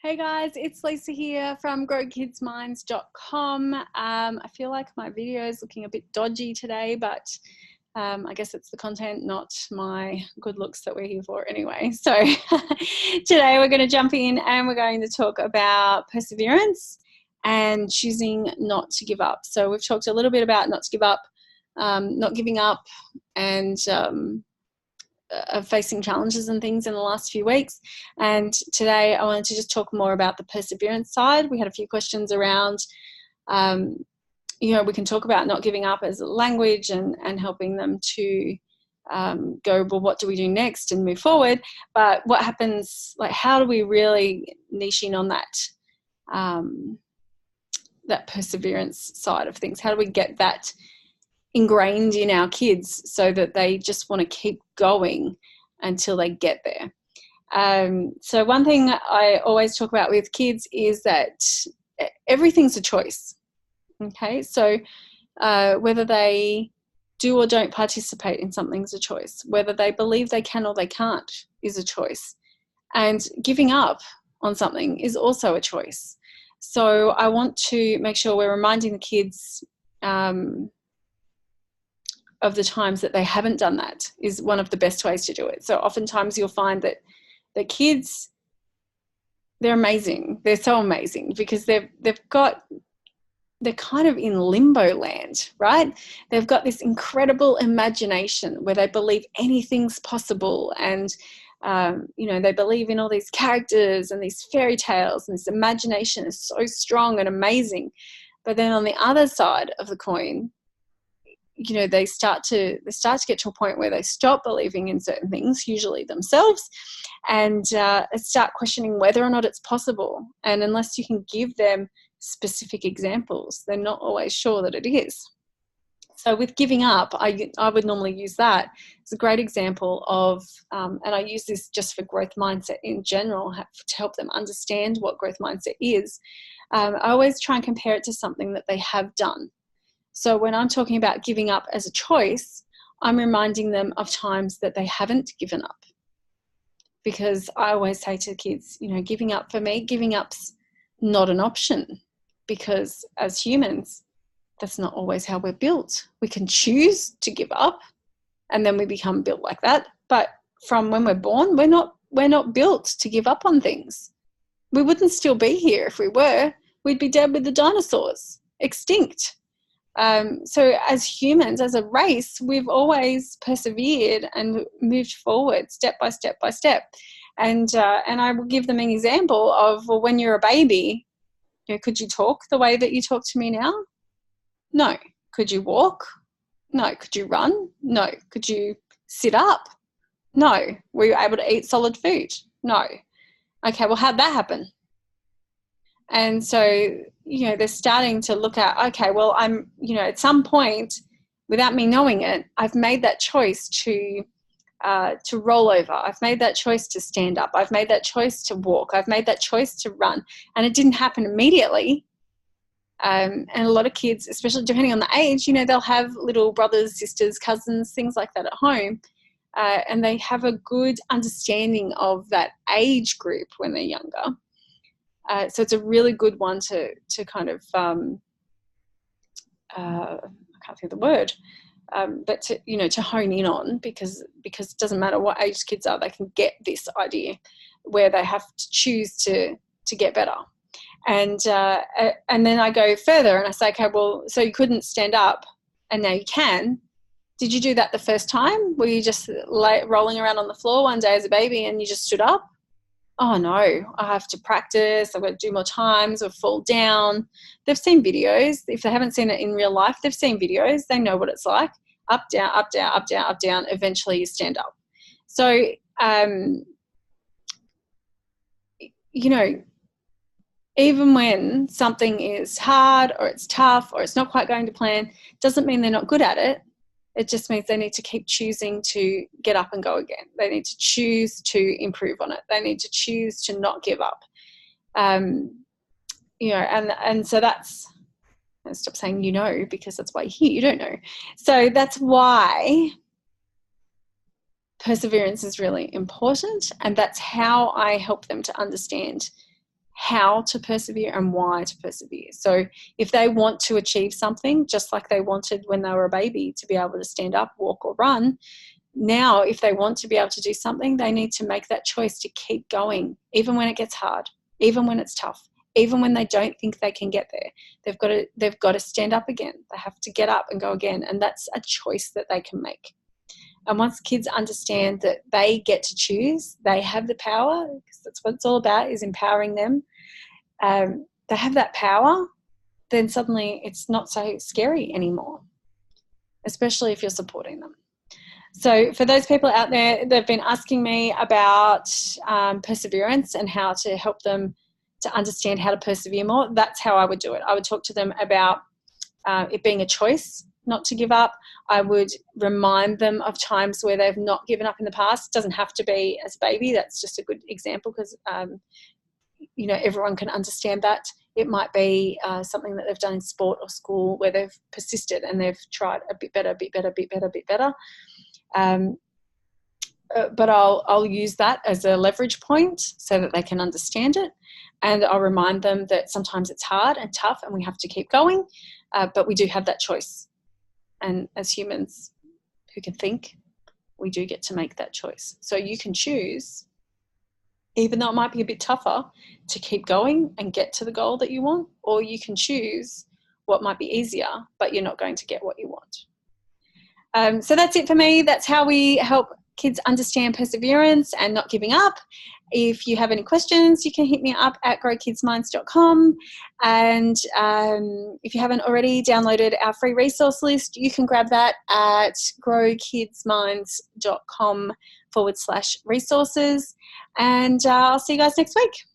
Hey guys, it's Lisa here from growkidsminds.com. I feel like my video is looking a bit dodgy today, but I guess it's the content, not my good looks that we're here for anyway. So today we're going to jump in and we're going to talk about perseverance and choosing not to give up. So we've talked a little bit about not to give up, not giving up, and of facing challenges and things in the last few weeks. And today I wanted to just talk more about the perseverance side. We had a few questions around, we can talk about not giving up as a language and helping them to go, well, what do we do next and move forward? But what happens, like, how do we really niche in on that, that perseverance side of things? How do we get that ingrained in our kids so that they just want to keep going until they get there? So one thing I always talk about with kids is that everything's a choice. Okay, so whether they do or don't participate in something's a choice. Whether they believe they can or they can't is a choice. And giving up on something is also a choice. So I want to make sure we're reminding the kids of the times that they haven't done that is one of the best ways to do it. So oftentimes you'll find that the kids, they're amazing. They're so amazing because they're kind of in limbo land, right? They've got this incredible imagination where they believe anything's possible, and they believe in all these characters and these fairy tales, and this imagination is so strong and amazing. But then on the other side of the coin, they start to get to a point where they stop believing in certain things, usually themselves, and start questioning whether or not it's possible. And unless you can give them specific examples, they're not always sure that it is. So with giving up, I would normally use that as a great example of, and I use this just for growth mindset in general to help them understand what growth mindset is. I always try and compare it to something that they have done. So when I'm talking about giving up as a choice, I'm reminding them of times that they haven't given up. Because I always say to kids, giving up, for me, giving up's not an option, because as humans, that's not always how we're built. We can choose to give up and then we become built like that. But from when we're born, we're not built to give up on things. We wouldn't still be here if we were. We'd be dead with the dinosaurs, extinct. So as humans, as a race, we've always persevered and moved forward step by step by step. And I will give them an example of, well, when you're a baby, could you talk the way that you talk to me now? No. Could you walk? No. Could you run? No. Could you sit up? No. Were you able to eat solid food? No. Okay, well, how'd that happen? And so, they're starting to look at, okay, well, I'm, at some point, without me knowing it, I've made that choice to roll over. I've made that choice to stand up. I've made that choice to walk. I've made that choice to run. And it didn't happen immediately. And a lot of kids, especially depending on the age, they'll have little brothers, sisters, cousins, things like that at home. And they have a good understanding of that age group when they're younger. So it's a really good one to kind of, I can't think of the word, but to hone in on, because it doesn't matter what age kids are, they can get this idea where they have to choose to get better. And then I go further and I say, okay, well, so you couldn't stand up and now you can. Did you do that the first time? Were you just rolling around on the floor one day as a baby and you just stood up? Oh no, I have to practice, I've got to do more times or fall down. They've seen videos. If they haven't seen it in real life, they've seen videos. They know what it's like. Up, down, up, down, up, down, up, down. Eventually you stand up. So, even when something is hard or it's tough or it's not quite going to plan, doesn't mean they're not good at it. It just means they need to keep choosing to get up and go again. They need to choose to improve on it. They need to choose to not give up. And so that's, I'll stop saying because that's why you don't know. So that's why perseverance is really important, and that's how I help them to understand how to persevere and why to persevere. So if they want to achieve something, just like they wanted when they were a baby to be able to stand up, walk or run, now if they want to be able to do something, they need to make that choice to keep going, even when it gets hard, even when it's tough, even when they don't think they can get there. They've got to stand up again. They have to get up and go again, and that's a choice that they can make. And once kids understand that they get to choose, they have the power, because that's what it's all about, is empowering them. They have that power, then suddenly it's not so scary anymore, especially if you're supporting them. So for those people out there that have been asking me about perseverance and how to help them to understand how to persevere more, that's how I would do it. I would talk to them about it being a choice not to give up. I would remind them of times where they've not given up in the past. It doesn't have to be as a baby. That's just a good example, because everyone can understand that. It might be something that they've done in sport or school where they've persisted and they've tried a bit better. But I'll use that as a leverage point so that they can understand it, and I'll remind them that sometimes it's hard and tough and we have to keep going, but we do have that choice. And as humans who can think, we do get to make that choice. So you can choose, even though it might be a bit tougher, to keep going and get to the goal that you want, or you can choose what might be easier, but you're not going to get what you want. So that's it for me. That's how we help kids understand perseverance and not giving up. If you have any questions, you can hit me up at growkidsminds.com. And if you haven't already downloaded our free resource list, you can grab that at growkidsminds.com/resources. And I'll see you guys next week.